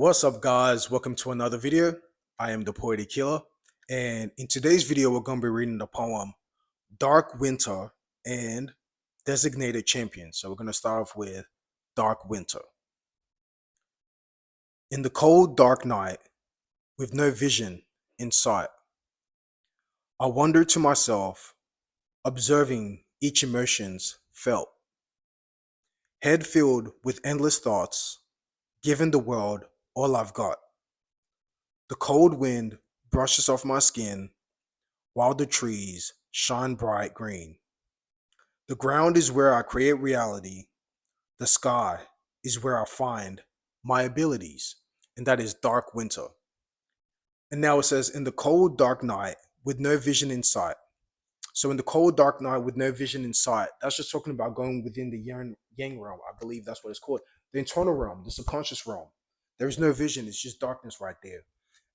What's up, guys? Welcome to another video. I am the Poetic Killer, and in today's video, we're going to be reading the poem Dark Winter and Designated Champion. So, we're going to start off with Dark Winter. In the cold, dark night, with no vision in sight, I wondered to myself, observing each emotions felt, head filled with endless thoughts, giving the world all I've got. The cold wind brushes off my skin while the trees shine bright green. The ground is where I create reality. The sky is where I find my abilities. And that is Dark Winter. And now it says, in the cold, dark night with no vision in sight. So, in the cold, dark night with no vision in sight, that's just talking about going within the yang realm. I believe that's what it's called. The internal realm, the subconscious realm. There is no vision, it's just darkness right there.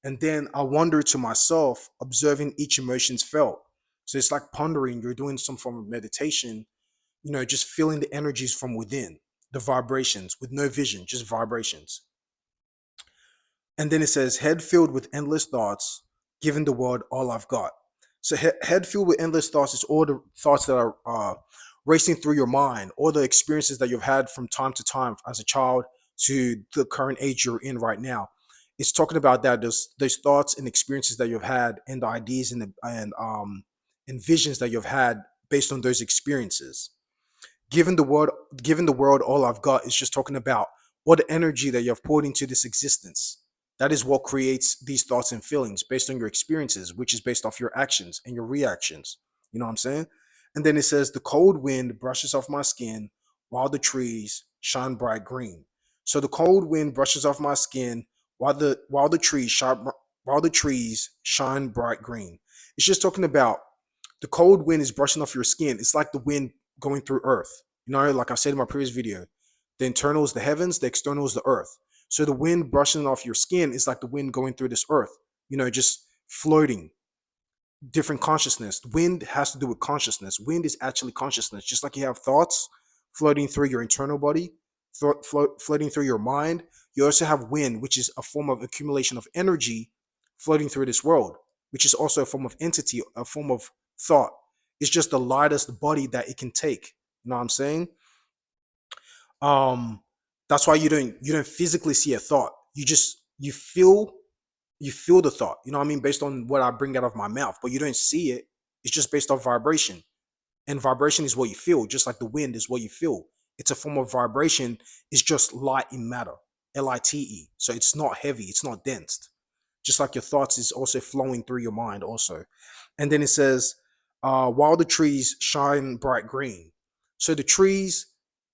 And then I wonder to myself, observing each emotions felt. So it's like pondering, you're doing some form of meditation, just feeling the energies from within, the vibrations with no vision, just vibrations. And then it says, head filled with endless thoughts, giving the world all I've got. So head filled with endless thoughts is all the thoughts that are racing through your mind, all the experiences that you've had from time to time as a child to the current age you're in right now. It's talking about that those thoughts and experiences that you've had, and the ideas and visions that you've had based on those experiences. Given the world all I've got is just talking about what the energy that you've poured into this existence. That is what creates these thoughts and feelings based on your experiences, which is based off your actions and your reactions. You know what I'm saying? And then it says, the cold wind brushes off my skin while the trees shine bright green. So the cold wind brushes off my skin while the trees shine bright green. It's just talking about the cold wind is brushing off your skin. It's like the wind going through earth. Like I said in my previous video, the internal is the heavens, the external is the earth. So the wind brushing off your skin is like the wind going through this earth, just floating, different consciousness. Wind has to do with consciousness. Wind is actually consciousness. Just like you have thoughts floating through your internal body, floating through your mind, you also have wind, which is a form of accumulation of energy floating through this world, which is also a form of entity, a form of thought. It's just the lightest body that it can take. You know what I'm saying? Um, that's why you don't physically see a thought. You feel the thought. You know what I mean? Based on what I bring out of my mouth, but you don't see it. It's just based on vibration. And vibration is what you feel, just like the wind is what you feel. It's a form of vibration. It's just light in matter, LITE. So it's not heavy, it's not dense. Just like your thoughts is also flowing through your mind also. And then it says, while the trees shine bright green. So the trees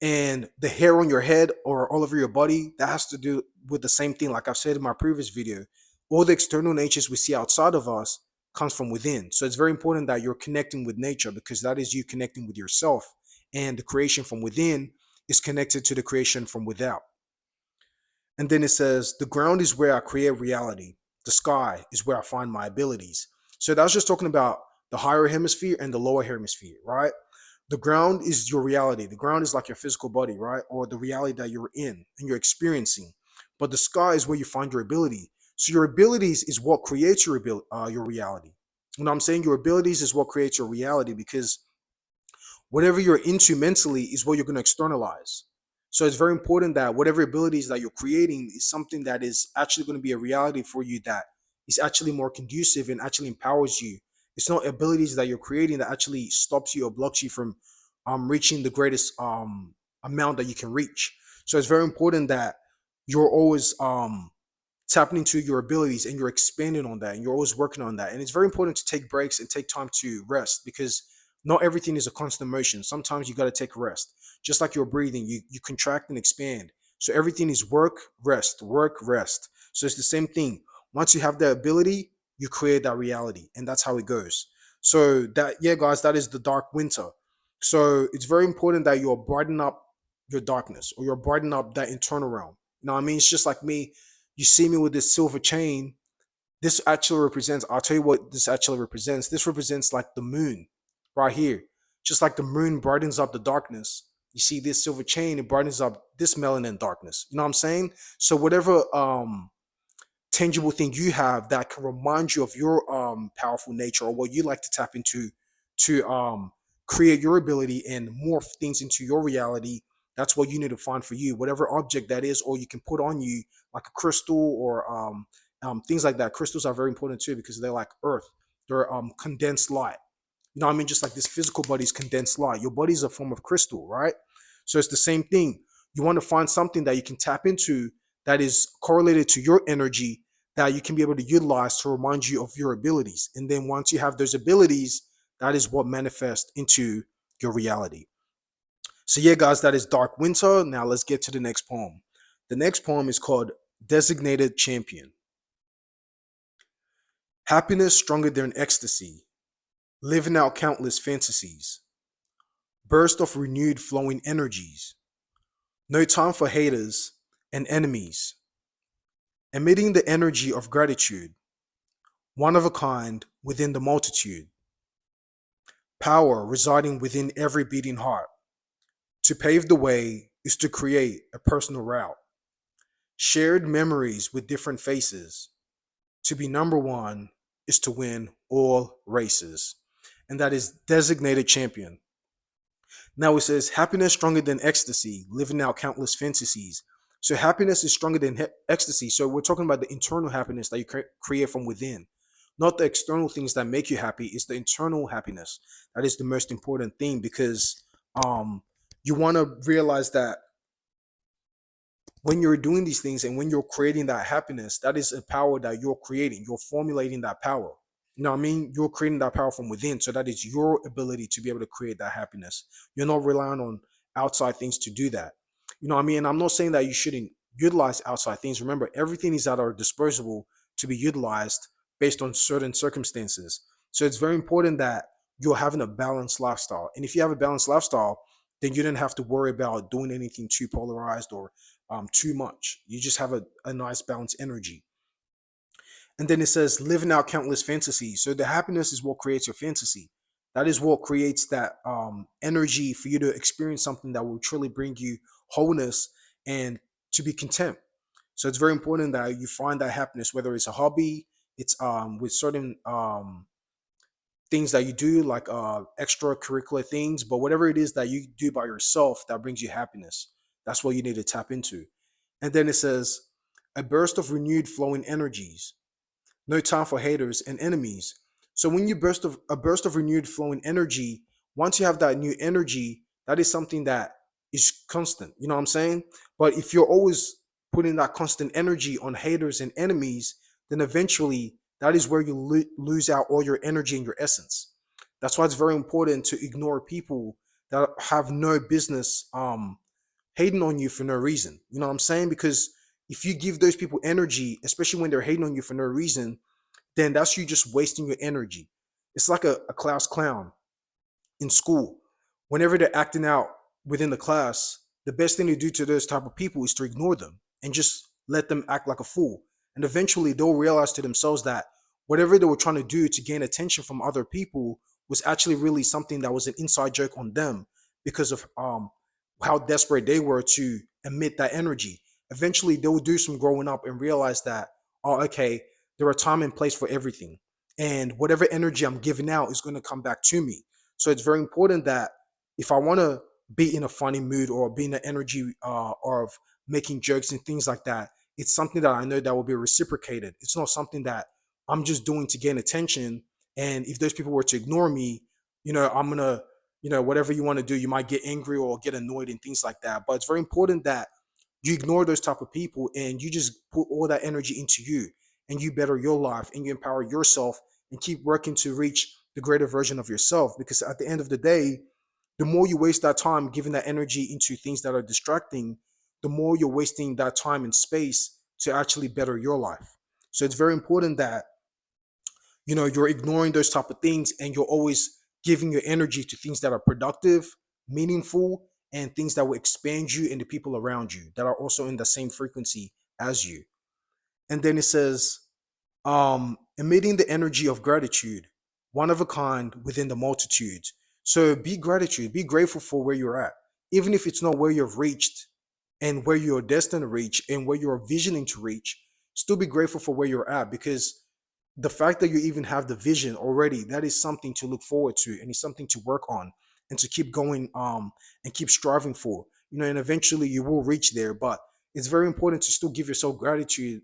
and the hair on your head or all over your body, that has to do with the same thing. Like I've said in my previous video, all the external natures we see outside of us comes from within. So it's very important that you're connecting with nature, because that is you connecting with yourself. And the creation from within is connected to the creation from without. And then it says, the ground is where I create reality. The sky is where I find my abilities. So that's just talking about the higher hemisphere and the lower hemisphere, right? The ground is your reality. The ground is like your physical body, right? Or the reality that you're in and you're experiencing. But the sky is where you find your ability. So your abilities is what creates your reality. You know what I'm saying? Your abilities is what creates your reality, because whatever you're into mentally is what you're going to externalize. So it's very important that whatever abilities that you're creating is something that is actually going to be a reality for you, that is actually more conducive and actually empowers you. It's not abilities that you're creating that actually stops you or blocks you from reaching the greatest amount that you can reach. So it's very important that you're always tapping into your abilities and you're expanding on that and you're always working on that. And it's very important to take breaks and take time to rest, because not everything is a constant motion. Sometimes you got to take rest. Just like you're breathing, you contract and expand. So everything is work, rest, work, rest. So it's the same thing. Once you have the ability, you create that reality, and that's how it goes. So that, yeah, guys, that is the dark winter. So it's very important that you're brightening up your darkness, or you're brightening up that internal realm. You know what I mean? It's just like me. You see me with this silver chain. This actually represents, I'll tell you what this actually represents. This represents like the moon right here. Just like the moon brightens up the darkness, You see this silver chain, it brightens up this melanin darkness. You know what I'm saying? So whatever tangible thing you have that can remind you of your powerful nature or what you like to tap into to create your ability and morph things into your reality, that's what you need to find for you, whatever object that is, or you can put on you like a crystal or things like that. Crystals are very important too because they're like earth. They're condensed light. You know what I mean? Just like this physical body is condensed light. Your body is a form of crystal, right? So it's the same thing. You want to find something that you can tap into that is correlated to your energy that you can be able to utilize to remind you of your abilities. And then once you have those abilities, that is what manifests into your reality. So, yeah, guys, that is Dark Winter. Now, let's get to the next poem. The next poem is called Designated Champion. Happiness stronger than ecstasy, living out countless fantasies, burst of renewed flowing energies, no time for haters and enemies, emitting the energy of gratitude, one of a kind within the multitude, power residing within every beating heart. To pave the way is to create a personal route, shared memories with different faces. To be number one is to win all races. And that is Designated Champion. Now it says happiness stronger than ecstasy, living out countless fantasies. So happiness is stronger than ecstasy. So we're talking about the internal happiness that you create from within, not the external things that make you happy. It's the internal happiness that is the most important thing because um, you want to realize that when you're doing these things and when you're creating that happiness, that is a power that you're creating. You're formulating that power. You know what I mean? You're creating that power from within. So that is your ability to be able to create that happiness. You're not relying on outside things to do that. You know what I mean? And I'm not saying that you shouldn't utilize outside things. Remember, everything is at our disposal to be utilized based on certain circumstances. So it's very important that you're having a balanced lifestyle. And if you have a balanced lifestyle, then you don't have to worry about doing anything too polarized or too much. You just have a nice balanced energy. And then it says living out countless fantasies. So the happiness is what creates your fantasy. That is what creates that energy for you to experience something that will truly bring you wholeness and to be content. So it's very important that you find that happiness, whether it's a hobby, it's with certain things that you do, like extracurricular things, but whatever it is that you do by yourself that brings you happiness, that's what you need to tap into. And then it says, a burst of renewed flowing energies, no time for haters and enemies. So when you burst of a burst of renewed flowing energy, once you have that new energy, that is something that is constant. You know what I'm saying? But if you're always putting that constant energy on haters and enemies, then eventually that is where you lose out all your energy and your essence. That's why it's very important to ignore people that have no business hating on you for no reason. You know what I'm saying? Because if you give those people energy, especially when they're hating on you for no reason, then that's you just wasting your energy. It's like a class clown in school. Whenever they're acting out within the class, the best thing to do to those type of people is to ignore them and just let them act like a fool. And eventually they'll realize to themselves that whatever they were trying to do to gain attention from other people was actually really something that was an inside joke on them because of how desperate they were to emit that energy. Eventually they'll do some growing up and realize that, oh, okay, there are time and place for everything. And whatever energy I'm giving out is going to come back to me. So it's very important that if I want to be in a funny mood or be in the energy of making jokes and things like that, it's something that I know that will be reciprocated. It's not something that I'm just doing to gain attention. And if those people were to ignore me, I'm going to, whatever you want to do, you might get angry or get annoyed and things like that. But it's very important that you ignore those type of people and you just put all that energy into you and you better your life and you empower yourself and keep working to reach the greater version of yourself. Because at the end of the day, the more you waste that time giving that energy into things that are distracting, the more you're wasting that time and space to actually better your life. So it's very important that you're ignoring those type of things and you're always giving your energy to things that are productive, meaningful, and things that will expand you and the people around you that are also in the same frequency as you. And then it says, emitting the energy of gratitude, one of a kind within the multitudes. So be gratitude, be grateful for where you're at. even if it's not where you've reached and where you're destined to reach and where you're visioning to reach, still be grateful for where you're at, because the fact that you even have the vision already, that is something to look forward to, and it's something to work on and to keep going, and keep striving for, and eventually you will reach there. But it's very important to still give yourself gratitude.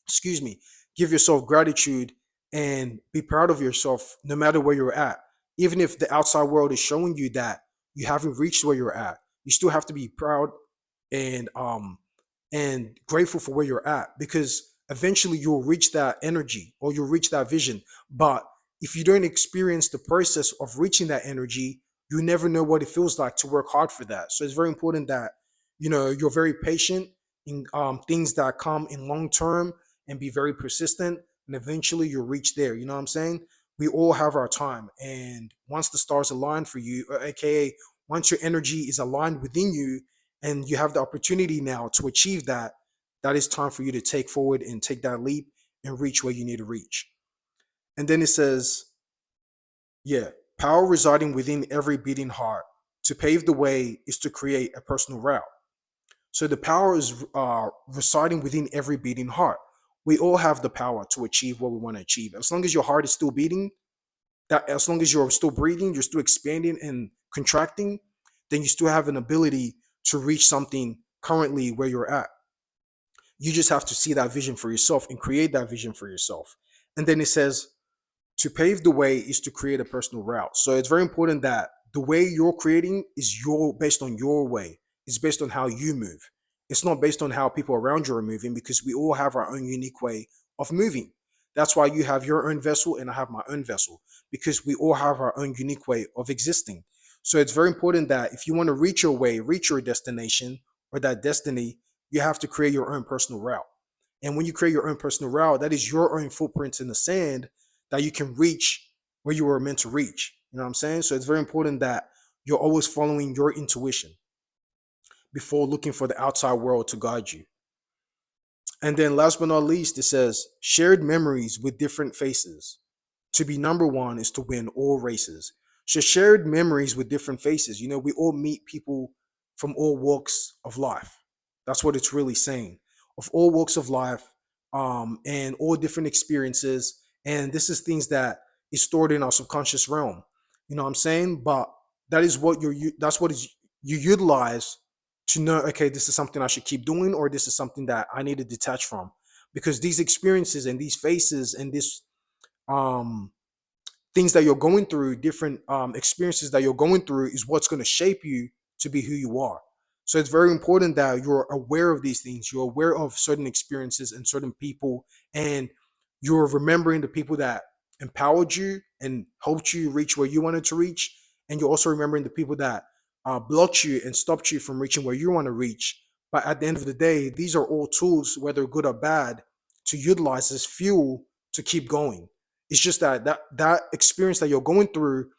Excuse me. Give yourself gratitude and be proud of yourself no matter where you're at. Even if the outside world is showing you that you haven't reached where you're at, you still have to be proud and grateful for where you're at, because eventually you'll reach that energy or you'll reach that vision. But if you don't experience the process of reaching that energy, you never know what it feels like to work hard for that. So it's very important that you're very patient in things that come in long term, and be very persistent, and eventually you'll reach there. You know what I'm saying? We all have our time, and once the stars align for you, aka once your energy is aligned within you, and you have the opportunity now to achieve that, that is time for you to take forward and take that leap and reach where you need to reach. And then it says, yeah, power residing within every beating heart. To pave the way is to create a personal route. So the power is residing within every beating heart. We all have the power to achieve what we want to achieve. As long as your heart is still beating, that as long as you're still breathing, you're still expanding and contracting, then you still have an ability to reach something currently where you're at. You just have to see that vision for yourself and create that vision for yourself. And then it says, to pave the way is to create a personal route. So it's very important that the way you're creating is based on your way. It's based on how you move. It's not based on how people around you are moving, because we all have our own unique way of moving. That's why you have your own vessel and I have my own vessel, because we all have our own unique way of existing. So it's very important that if you want to reach your way, reach your destination or that destiny, you have to create your own personal route. And when you create your own personal route, that is your own footprints in the sand that you can reach where you were meant to reach. You know what I'm saying? So it's very important that you're always following your intuition before looking for the outside world to guide you. And then last but not least, it says shared memories with different faces. To be number one is to win all races. So shared memories with different faces. We all meet people from all walks of life. That's what it's really saying. Of all walks of life, and all different experiences. And this is things that is stored in our subconscious realm. You know what I'm saying? But that's what is you utilize to know, okay, this is something I should keep doing, or this is something that I need to detach from. Because these experiences and these faces and this um things that you're going through, different experiences that you're going through, is what's going to shape you to be who you are. So it's very important that you're aware of these things. You're aware of certain experiences and certain people, and you're remembering the people that empowered you and helped you reach where you wanted to reach. And you're also remembering the people that blocked you and stopped you from reaching where you want to reach. But at the end of the day, these are all tools, whether good or bad, to utilize as fuel to keep going. It's just that experience that you're going through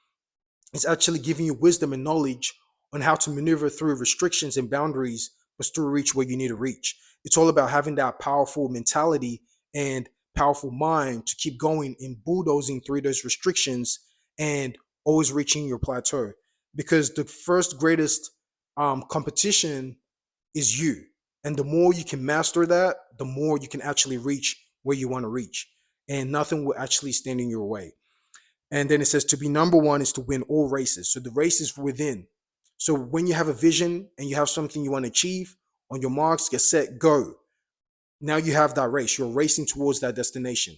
is actually giving you wisdom and knowledge on how to maneuver through restrictions and boundaries, but still reach where you need to reach. It's all about having that powerful mentality and powerful mind to keep going and bulldozing through those restrictions and always reaching your plateau. Because the first greatest competition is you. And the more you can master that, the more you can actually reach where you want to reach. And nothing will actually stand in your way. And then it says to be number one is to win all races. So the race is within. So when you have a vision and you have something you want to achieve, on your marks, get set, go. Now you have that race. You're racing towards that destination.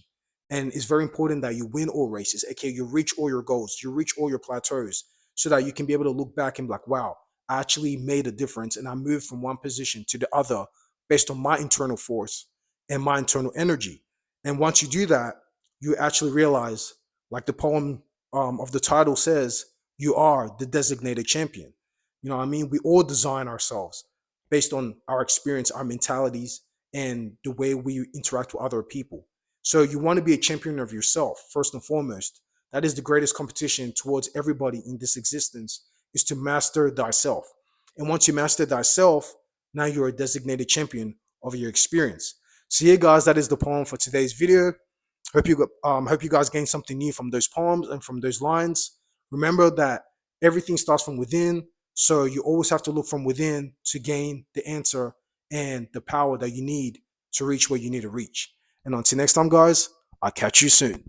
And it's very important that you win all races. Okay, you reach all your goals, you reach all your plateaus, so that you can be able to look back and be like, wow, I actually made a difference and I moved from one position to the other based on my internal force and my internal energy. And once you do that, you actually realize, like the poem of the title says, you are the designated champion. You know what I mean? We all design ourselves based on our experience, our mentalities, and the way we interact with other people. So you want to be a champion of yourself, first and foremost. That is the greatest competition towards everybody in this existence, is to master thyself. And once you master thyself, now you're a designated champion of your experience. So yeah, guys, that is the poem for today's video. Hope you guys gained something new from those poems and from those lines. Remember that everything starts from within. So you always have to look from within to gain the answer and the power that you need to reach where you need to reach. And until next time, guys, I'll catch you soon.